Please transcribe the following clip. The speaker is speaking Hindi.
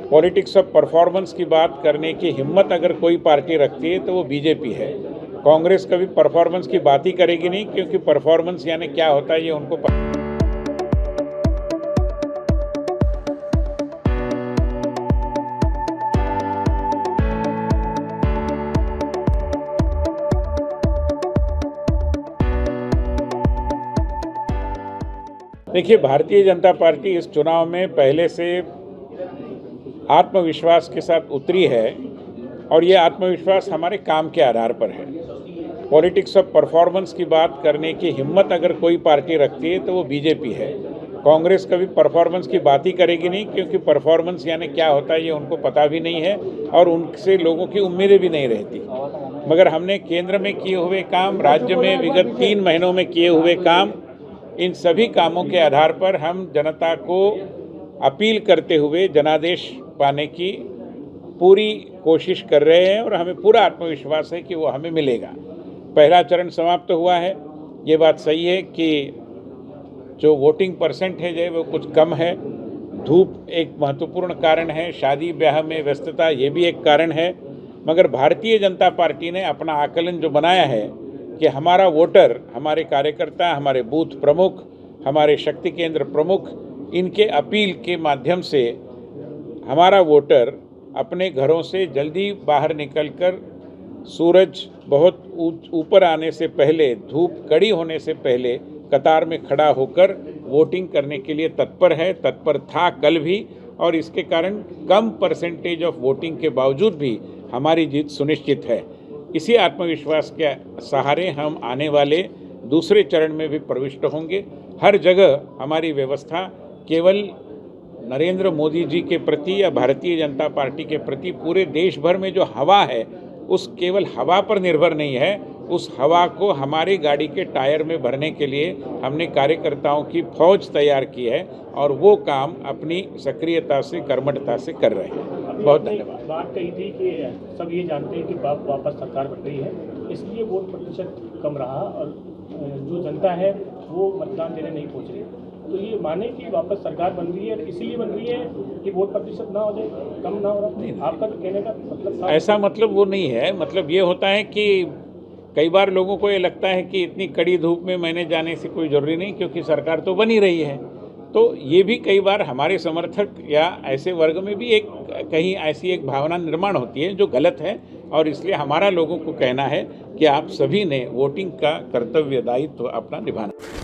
पॉलिटिक्स ऑफ परफॉर्मेंस की बात करने की हिम्मत अगर कोई पार्टी रखती है तो वो बीजेपी है। कांग्रेस कभी परफॉर्मेंस की बात ही करेगी नहीं, क्योंकि परफॉर्मेंस यानी क्या होता है ये उनको पता। देखिए, भारतीय जनता पार्टी इस चुनाव में पहले से आत्मविश्वास के साथ उतरी है और ये आत्मविश्वास हमारे काम के आधार पर है। पॉलिटिक्स ऑफ परफॉर्मेंस की बात करने की हिम्मत अगर कोई पार्टी रखती है तो वो बीजेपी है। कांग्रेस कभी परफॉर्मेंस की बात ही करेगी नहीं, क्योंकि परफॉर्मेंस यानी क्या होता है ये उनको पता भी नहीं है और उनसे लोगों की उम्मीदें भी नहीं रहती। मगर हमने केंद्र में किए हुए काम, राज्य में विगत 3 महीनों में किए हुए काम, इन सभी कामों के आधार पर हम जनता को अपील करते हुए जनादेश पाने की पूरी कोशिश कर रहे हैं और हमें पूरा आत्मविश्वास है कि वो हमें मिलेगा। पहला चरण समाप्त हुआ है। ये बात सही है कि जो वोटिंग परसेंट है जो वो कुछ कम है। धूप एक महत्वपूर्ण कारण है, शादी ब्याह में व्यस्तता ये भी एक कारण है। मगर भारतीय जनता पार्टी ने अपना आकलन जो बनाया है कि हमारा वोटर, हमारे कार्यकर्ता, हमारे बूथ प्रमुख, हमारे शक्ति केंद्र प्रमुख, इनके अपील के माध्यम से हमारा वोटर अपने घरों से जल्दी बाहर निकलकर सूरज बहुत ऊपर आने से पहले, धूप कड़ी होने से पहले कतार में खड़ा होकर वोटिंग करने के लिए तत्पर है, तत्पर था कल भी, और इसके कारण कम परसेंटेज ऑफ वोटिंग के बावजूद भी हमारी जीत सुनिश्चित है। इसी आत्मविश्वास के सहारे हम आने वाले दूसरे चरण में भी प्रविष्ट होंगे। हर जगह हमारी व्यवस्था केवल नरेंद्र मोदी जी के प्रति या भारतीय जनता पार्टी के प्रति पूरे देश भर में जो हवा है, उस केवल हवा पर निर्भर नहीं है। उस हवा को हमारी गाड़ी के टायर में भरने के लिए हमने कार्यकर्ताओं की फौज तैयार की है और वो काम अपनी सक्रियता से, कर्मठता से कर रहे हैं। बहुत धन्यवाद। बात कही थी कि सब ये जानते हैं कि वापस सरकार बन रही है, इसलिए वोट प्रतिशत कम रहा और जो जनता है वो मतदान देने नहीं पहुंच रही। तो ये माने कि वापस सरकार बन रही है, इसलिए बन रही है कि वोट प्रतिशत ना हो जाए, कम ना हो रहा। आपका तो कहने का मतलब ऐसा मतलब वो नहीं है। मतलब ये होता है कि कई बार लोगों को ये लगता है कि इतनी कड़ी धूप में मैंने जाने से कोई ज़रूरी नहीं, क्योंकि सरकार तो बन ही रही है। तो ये भी कई बार हमारे समर्थक या ऐसे वर्ग में भी एक कहीं ऐसी एक भावना निर्माण होती है जो गलत है, और इसलिए हमारा लोगों को कहना है कि आप सभी ने वोटिंग का कर्तव्य दायित्व अपना निभाना।